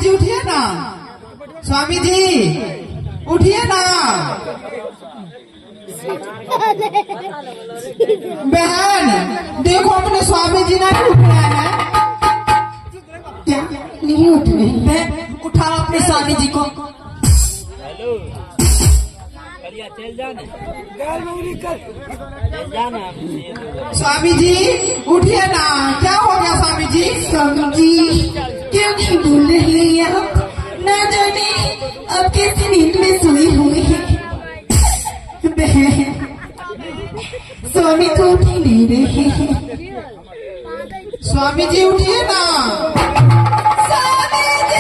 जी उठिए ना, स्वामी जी उठिए ना। बहन देखो अपने स्वामी जी ना उठ रहे हैं। क्या नहीं उठ रहे? उठाओ अपने स्वामी जी को। स्वामी जी उठिए ना, क्या हो गया स्वामी जी? स्वामी जी क्यों नहीं बोल रही है आप? ना जाने अब कैसी नींद में सोई हुई है। स्वामी तो उठ ही नहीं रहे हैं। स्वामी जी उठिए ना। स्वामी जी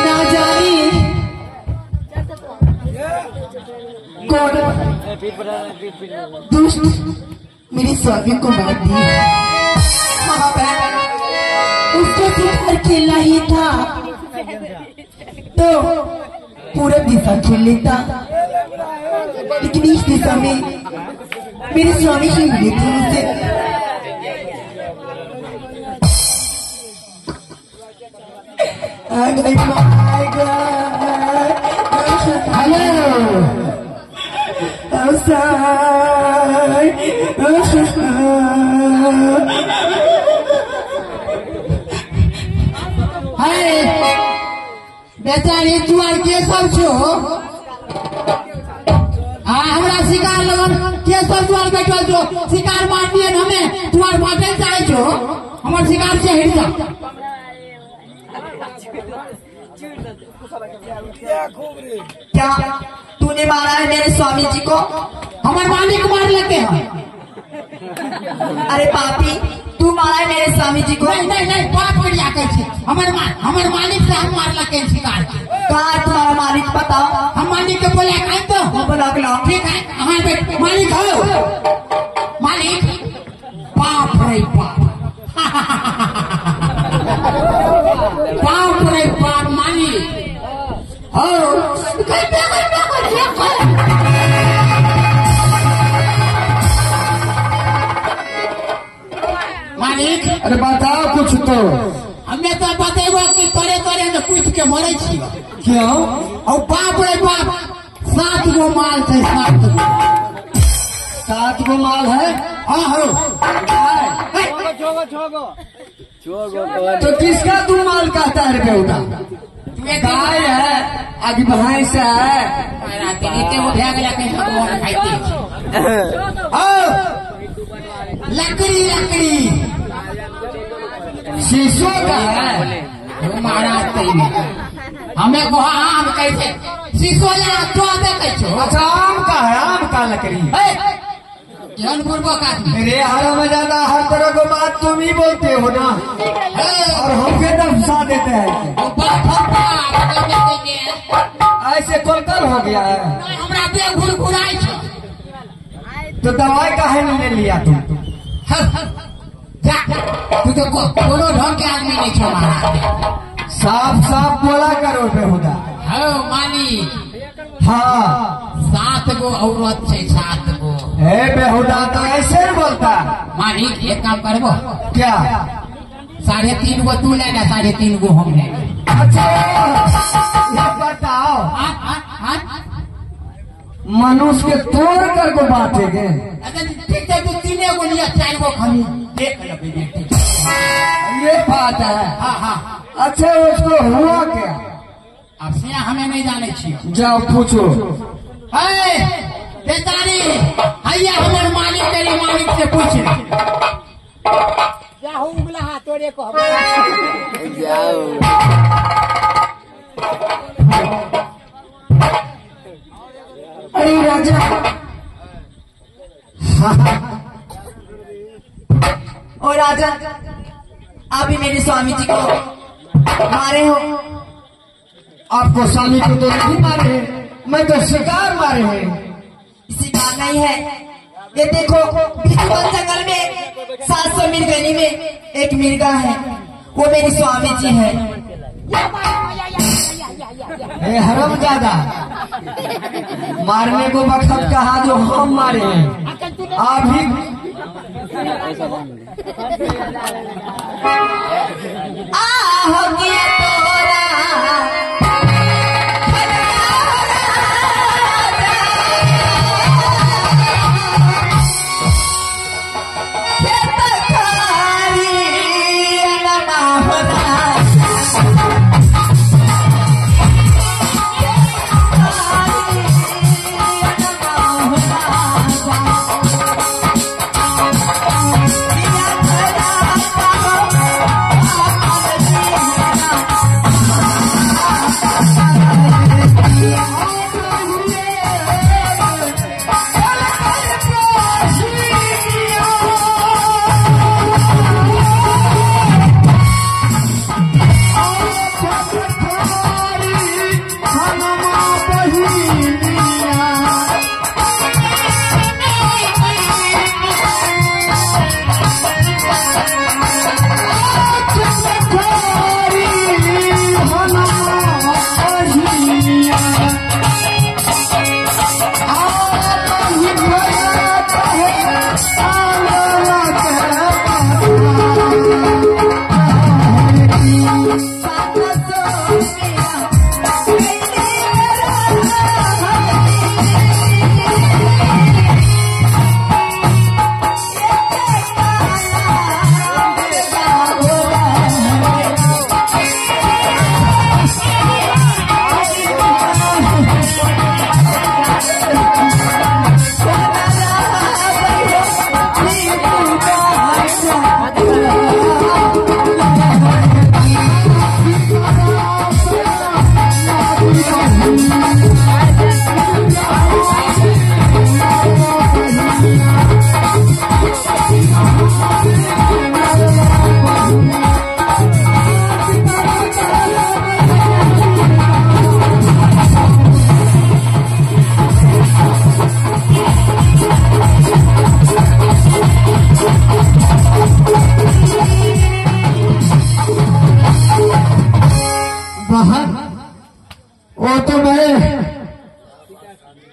ना जाने कौन दुष्ट मेरे स्वामी को मार दिया। उसका सिर्फ अकेला ही था तो पूरा दिशा खेल लेता, लेकिन इस दिशा में मेरे स्वामी ही मिले थे मुझसे। हेलो बेचारी तुआर के सब छो। हाँ हमरा शिकार लगन के सब तुआर बैठल छो, शिकार मार दिए हमें तुआर बाटे चाहे छो, हमार शिकार से हट जा। क्या तूने मारा है मेरे स्वामी जी को? हमारे मालिक मार लेते हैं। अरे पापी तू मारा है मेरे स्वामी जी को? नहीं नहीं नहीं बात बढ़िया कैसे हमारे मालिक से हम मार लेते हैं शिकार। कहाँ है तुम्हारा मालिक बताओ? हम मालिक को बोले आए तो बोला के लाओ। ठीक है हमारे मालिक हो मालिक बाप रे बाप बाप रे बाप मालिक हो मालिक। अरे बताओ कुछ तो। हमें तो बतेबो कि तोरे तोरे ने पूछ के मरे छी। क्यों? और बाप रे बाप 7 गो माल थे, 7 गो माल है? हाँ हो 6 गो तो किसका तुम माल कहता है बेहुदा? गाय है आगे भैंस है। लकड़ी लकड़ी शीशो का है। महाराज हमें को आम कैसे शीशो या तो कैसे अच्छा आम का है, आम का लकड़ी। जौनपुर को काटना अरे हरा में ज्यादा हर तरह को बात तुम ही बोलते हो ना, और हमके दफसा देते हैं। ऐसे कोलकल हो गया है। हमरा देह घुरघुराई छ। तो दवाई काहे नहीं लिया तुम? जा तू तो कोनो ढंग के आदमी नहीं छो महाराज। साफ साफ बोला करो बेहुदा। हो मानी हाँ 7 गो औरत छे 7 गो। हे बेहुदा तो ऐसे ही बोलता। मानी एक काम करबो क्या? 3.5 गो तू लेना 3.5 गो हम लेंगे। अच्छा बताओ, मनुष्य के तोड़ कर को बांटेंगे? ठीक है तू 3 गो लिया 4 गो खानी देख ले। ये बात है। हाँ हाँ अच्छा उसको हुआ क्या? अब से हमें नहीं जाने छियो। जाओ पूछो। बेचारी हैया हमारे मालिक तेरे मालिक से पूछ तोड़े को अरे राजा, ओ राजा, आप ही मेरे स्वामी जी को मारे हो। आपको स्वामी को तो नहीं मारे हैं, मैं तो शिकार मारे हैं। शिकार नहीं है, ये देखो बिजूवन जंगल में 700 मिर्गनी में एक मिर्गा है, वो मेरे स्वामी जी है। हरामजादा, मारने को बखत कहा जो हम मारे हैं। आप ही हो गया तोरा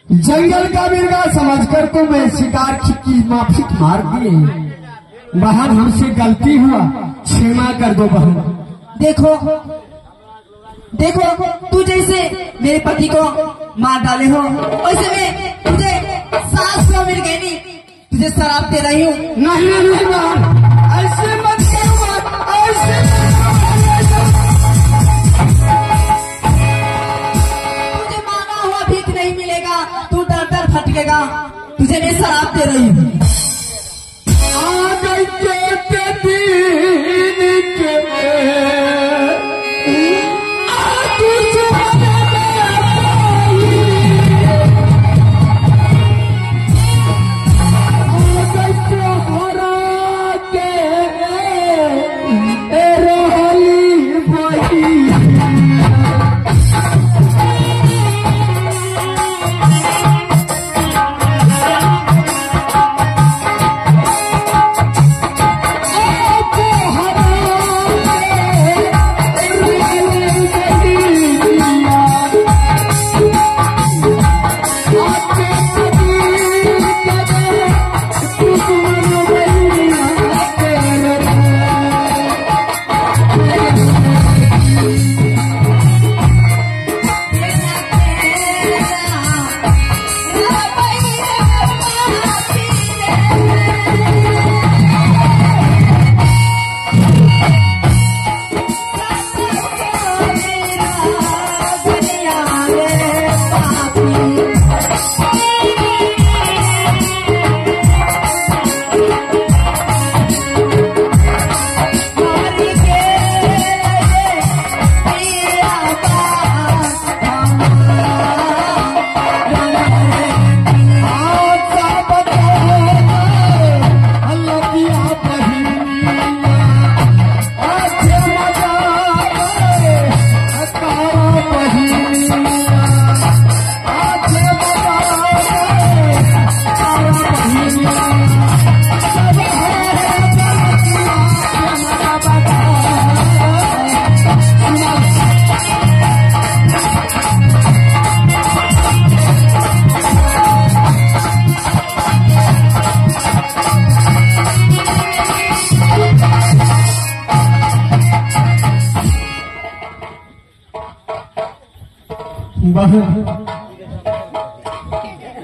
जंगल का मिर्गा समझकर तो मैं शिकार की माफी मार दिए। बहन हमसे गलती हुआ, क्षमा कर दो बहन। देखो देखो, तू जैसे मेरे पति को मार डाले हो, वैसे मैं तुझे 700 मिर्गनी तुझे शराब दे रही हूँ। नहीं नहीं बहन, ऐसे मत करो, ऐसे इतने शराब दे रही हूँ।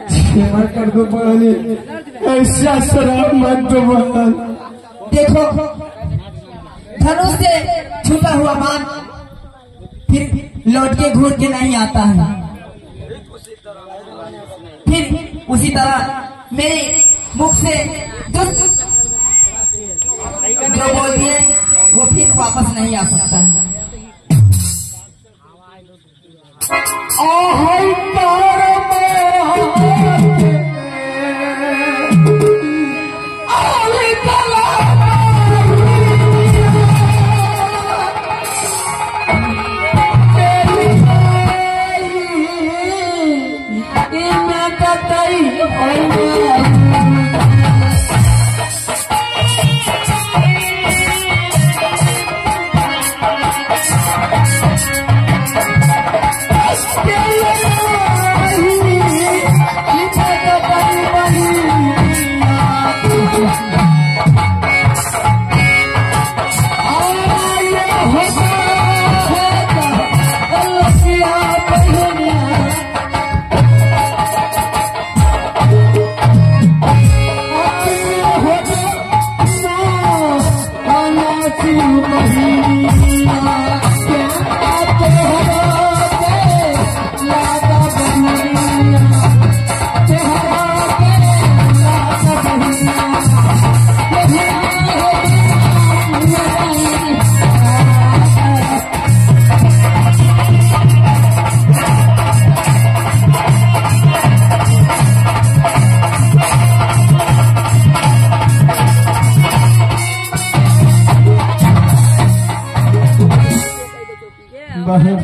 क्षमा कर दो बहनी, ऐसा शराब मत दो बहन। देखो धनुष से छुपा हुआ बाण फिर लौट के घूर के नहीं आता है। फिर उसी तरह मेरे मुख से जो बोल दिए वो फिर वापस नहीं आ सकता है। बहन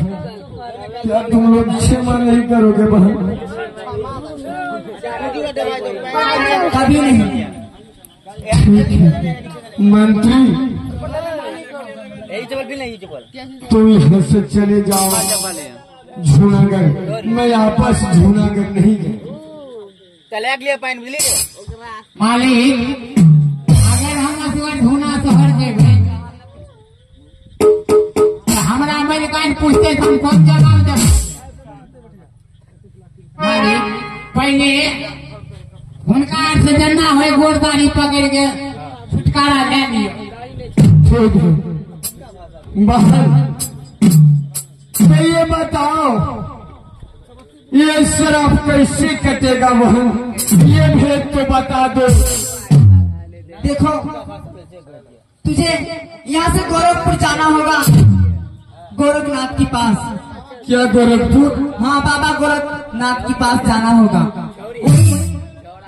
क्या तुम लोग क्षमा नहीं करोगे बहन? कभी नहीं। ठीक है मंत्री, तुम यहाँ से चले जाओ जूनागढ़। मैं आपस जूनागढ़ नहीं गया। मालिक अगर हम ढूंढा शहर जेबे हमरा अमेरिकन पूछते तुम कौन जवाब दें? मालिक पहले उनका से जन्ना हुए गोरदारी पकड़ के छुटकारा ले लिया। ठीक है बहन, तो ये बताओ ये शराब कैसे कटेगा बहन? ये भेद तो बता दो। देखो तुझे यहाँ से गोरखपुर जाना होगा, गोरखनाथ के पास। क्या गोरखपुर? हाँ बाबा गोरखनाथ के पास जाना होगा।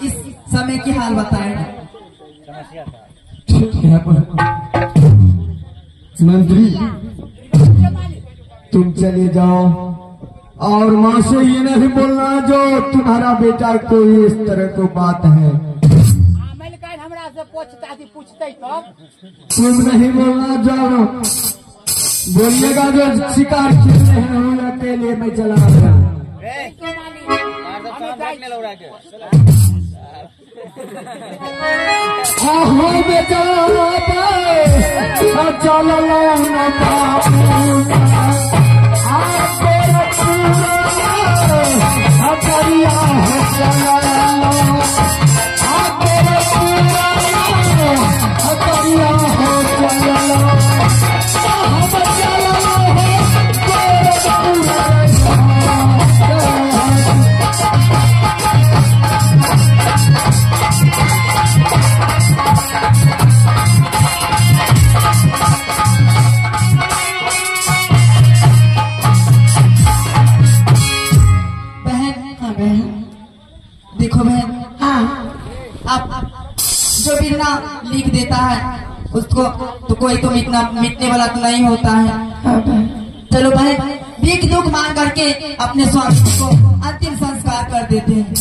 इस समय की हाल बताएगा। ठीक है मंत्री, तुम चले जाओ और माँ से ये नहीं बोलना जो तुम्हारा बेटा कोई इस तरह को बात है। तुम नहीं बोलना, जाओ बोलिएगा जो शिकार खेल रहे हैं अकेले में चला गया। आहो बेटा चल देखो बहन, हाँ अब जो बिरना लिख देता है उसको तो कोई तो मिटने वाला तो नहीं होता है। चलो बहन, भीख दुख मांग करके अपने स्वामी को अंतिम संस्कार कर देते हैं।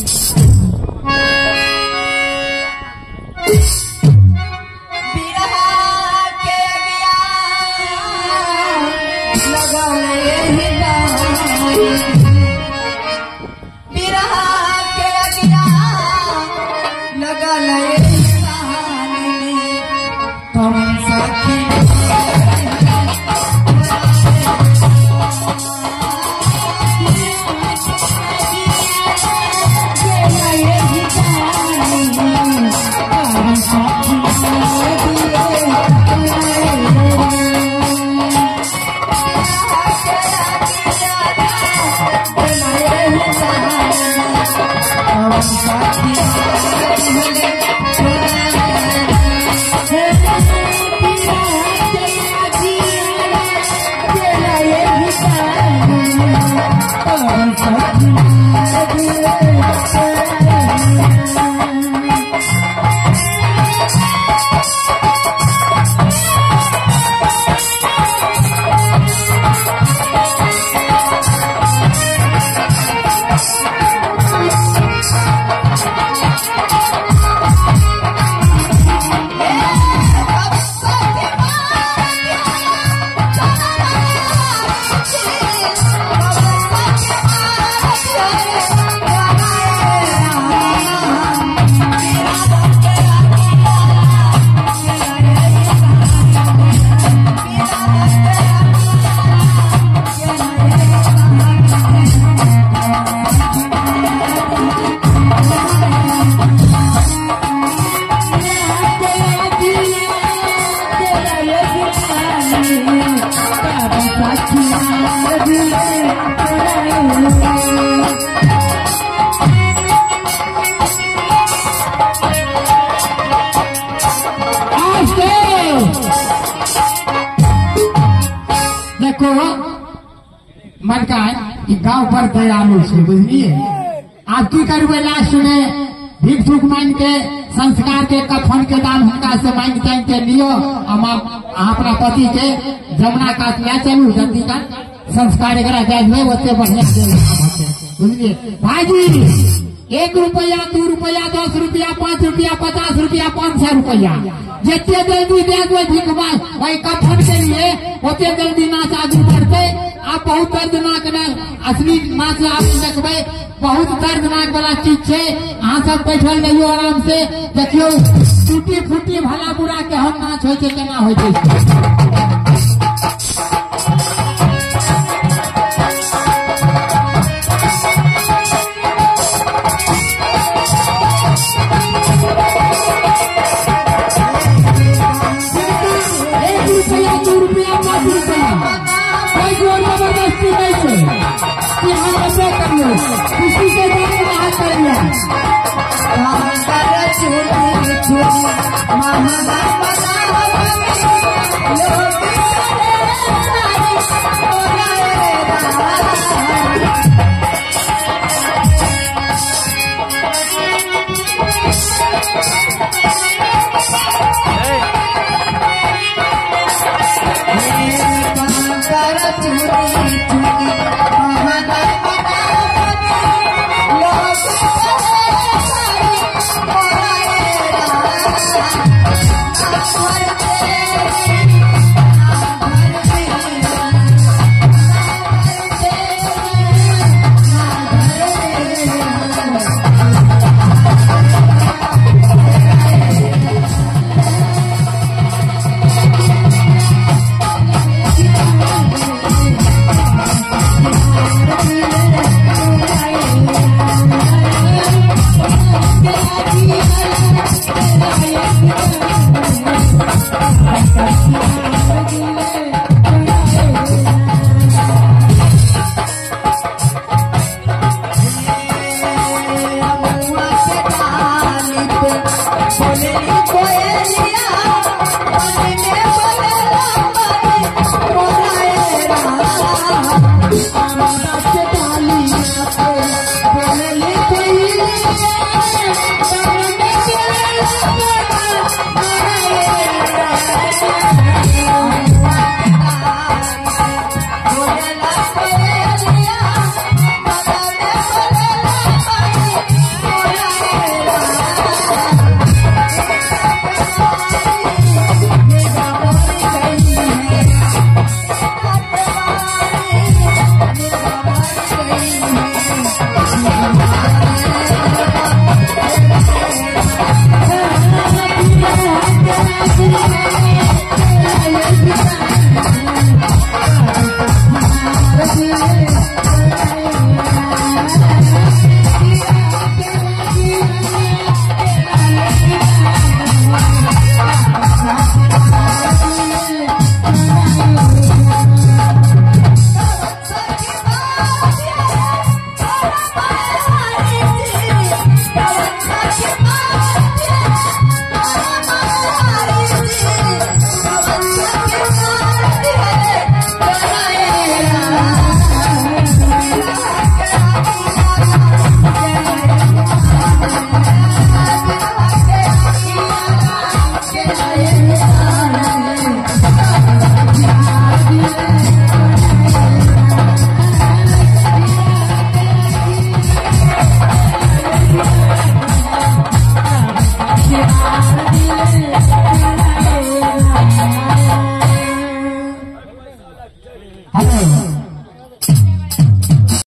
मन का है कि गांव पर दयालु से बुझलिए। आप की करबे लास्ट में भीख थूक मांग के संस्कार के कफन के दान हुनका से मांग तांग के लियो। हम अपना पति के जमुना काट लिया, चलू जल्दी का संस्कार एकरा जायज में ओते बढ़िया बुझलिए। भाईजी 1 रुपया 2 रुपया 10 रुपया 5 रुपया 50 रुपया 500 रुपया जितने जल्दी दे दो भीख मांग वही कफन के लिए ओते जल्दी नाच आगे बढ़ते। आप बहुत दर्दनाक असली नाच आप देखबे, बहुत दर्दनाक वाला चीज है। अहाँ सब बैठल रहियो आराम से देखियो, टूटी फूटी भला बुरा के हम नाच हो केना हो। किसी से बाहर कर लिया। चूड़ी